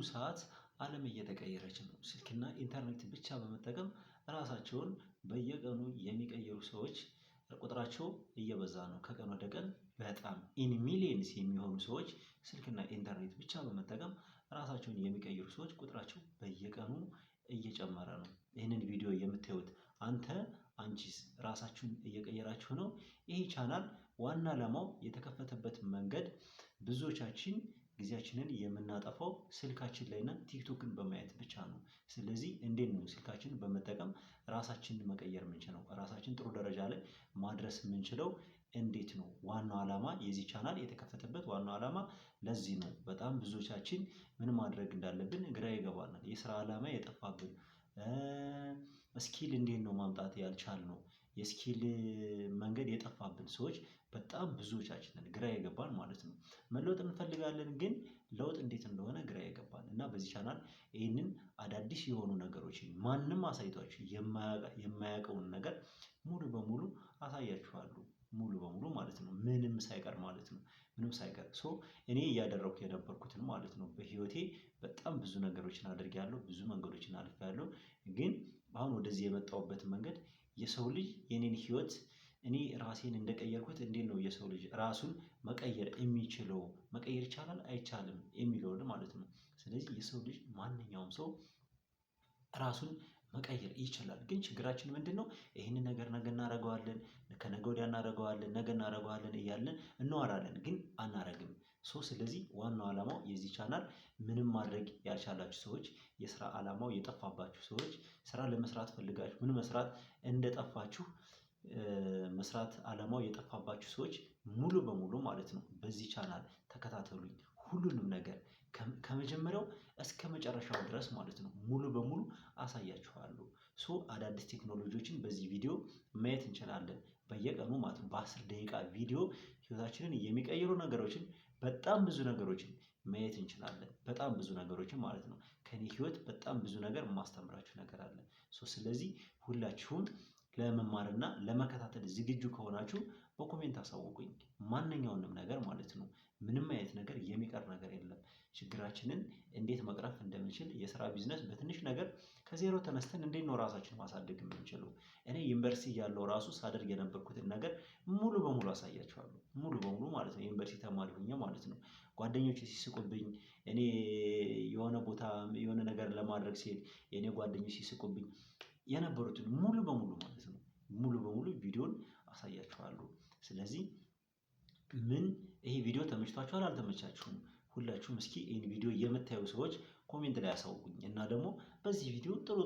ሰዓት ዓለም እየተቀየረች ነው። ስልክና ኢንተርኔት ብቻ በመጠቀም ራሳቸውን በየቀኑ የሚቀይሩ ሰዎች ቁጥራቸው እየበዛ ነው። ከቀን ወደ ቀን በጣም ኢን ሚሊየንስ የሚሆኑ ሰዎች ስልክና ኢንተርኔት ብቻ በመጠቀም ራሳቸውን የሚቀይሩ ሰዎች ቁጥራቸው በየቀኑ እየጨመረ ነው። ይህንን ቪዲዮ የምታዩት አንተ አንቺስ ራሳችሁን እየቀየራችሁ ነው? ይሄ ቻናል ዋና ዓላማው የተከፈተበት መንገድ ብዙዎቻችን ጊዜያችንን የምናጠፋው ስልካችን ላይ እና ቲክቶክን በማየት ብቻ ነው። ስለዚህ እንዴት ነው ስልካችንን በመጠቀም ራሳችንን መቀየር የምንችለው? ራሳችንን ጥሩ ደረጃ ላይ ማድረስ የምንችለው እንዴት ነው? ዋናው ዓላማ የዚህ ቻናል የተከፈተበት ዋናው ዓላማ ለዚህ ነው። በጣም ብዙዎቻችን ምን ማድረግ እንዳለብን ግራ ይገባናል። የስራ ዓላማ የጠፋብን ስኪል እንዴት ነው ማምጣት ያልቻልነው? የስኪል መንገድ የጠፋብን ሰዎች በጣም ብዙዎቻችን ነን፣ ግራ የገባን ማለት ነው። መለወጥ እንፈልጋለን ግን ለውጥ እንዴት እንደሆነ ግራ የገባን እና በዚህ ቻናል ይህንን አዳዲስ የሆኑ ነገሮችን ማንም አሳይቷችሁ የማያውቀውን ነገር ሙሉ በሙሉ አሳያችኋለሁ። ሙሉ በሙሉ ማለት ነው። ምንም ሳይቀር ማለት ነው። ምንም ሳይቀር እኔ እያደረኩ የነበርኩትን ማለት ነው። በህይወቴ በጣም ብዙ ነገሮችን አድርጌያለሁ። ብዙ መንገዶችን አልፌያለሁ። ግን አሁን ወደዚህ የመጣሁበት መንገድ የሰው ልጅ የኔን ህይወት እኔ ራሴን እንደቀየርኩት እንዴት ነው የሰው ልጅ ራሱን መቀየር የሚችለው? መቀየር ይቻላል አይቻልም የሚለውን ማለት ነው። ስለዚህ የሰው ልጅ ማንኛውም ሰው ራሱን መቀየር ይችላል። ግን ችግራችን ምንድነው? ይሄንን ነገር ነገ እናደርገዋለን፣ ከነገ ወዲያ እናደርገዋለን፣ ነገ እናደርገዋለን እያልን እናወራለን ግን አናደርግም። ስለዚህ ዋናው ዓላማው የዚህ ቻናል ምንም ማድረግ ያልቻላችሁ ሰዎች፣ የስራ ዓላማው የጠፋባችሁ ሰዎች፣ ስራ ለመስራት ፈልጋችሁ ምን መስራት እንደጠፋችሁ መስራት ዓላማው የጠፋባችሁ ሰዎች ሙሉ በሙሉ ማለት ነው በዚህ ቻናል ተከታተሉኝ። ሁሉንም ነገር ከመጀመሪያው እስከመጨረሻው ድረስ ማለት ነው ሙሉ በሙሉ አሳያችኋለሁ። አዳዲስ ቴክኖሎጂዎችን በዚህ ቪዲዮ ማየት እንችላለን። በየቀኑ ማለት ነው በ10 ደቂቃ ቪዲዮ ህይወታችንን የሚቀይሩ ነገሮችን በጣም ብዙ ነገሮችን ማየት እንችላለን። በጣም ብዙ ነገሮችን ማለት ነው። ከእኔ ህይወት በጣም ብዙ ነገር የማስተምራችሁ ነገር አለ። ስለዚህ ሁላችሁም ለመማር እና ለመከታተል ዝግጁ ከሆናችሁ በኮሜንት አሳውቁኝ። ማንኛውንም ነገር ማለት ነው። ምንም አይነት ነገር የሚቀር ነገር የለም። ችግራችንን እንዴት መቅረፍ እንደምንችል የስራ ቢዝነስ በትንሽ ነገር ከዜሮ ተነስተን እንዴት ነው ራሳችንን ማሳደግ የምንችለው? እኔ ዩኒቨርሲቲ እያለሁ ራሱ ሳደርግ የነበርኩትን ነገር ሙሉ በሙሉ አሳያችኋለሁ። ሙሉ በሙሉ ማለት ነው። ዩኒቨርሲቲ ተማሪ ሆኜ ማለት ነው። ጓደኞቼ ሲስቁብኝ፣ እኔ የሆነ ቦታ የሆነ ነገር ለማድረግ ስሄድ የኔ ጓደኞች ሲስቁብኝ የነበሩትን ሙሉ በሙሉ ማለት ነው ሙሉ በሙሉ ቪዲዮን አሳያችኋለሁ። ስለዚህ ይሄ ቪዲዮ ተመችቷችኋል አልተመቻችሁም? ሁላችሁም እስኪ ይሄን ቪዲዮ የምታዩ ሰዎች ኮሜንት ላይ አሳውቁኝ እና ደግሞ በዚህ ቪዲዮ ጥሩ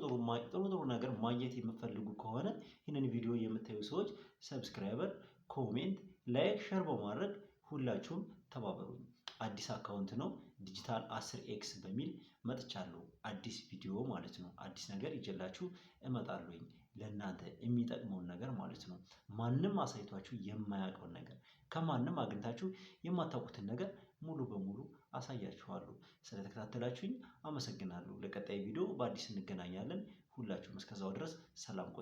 ጥሩ ነገር ማግኘት የምትፈልጉ ከሆነ ይህንን ቪዲዮ የምታዩ ሰዎች ሰብስክራይበር፣ ኮሜንት፣ ላይክ፣ ሼር በማድረግ ሁላችሁም ተባበሩኝ። አዲስ አካውንት ነው ዲጂታል 10x በሚል መጥቻለሁ። አዲስ ቪዲዮ ማለት ነው። አዲስ ነገር ይዤላችሁ እመጣለሁኝ። ለእናንተ የሚጠቅመውን ነገር ማለት ነው። ማንም አሳይቷችሁ የማያውቀውን ነገር ከማንም አግኝታችሁ የማታውቁትን ነገር ሙሉ በሙሉ አሳያችኋለሁ። ስለተከታተላችሁኝ አመሰግናለሁ። ለቀጣይ ቪዲዮ በአዲስ እንገናኛለን። ሁላችሁም እስከዛው ድረስ ሰላም ቆዩ።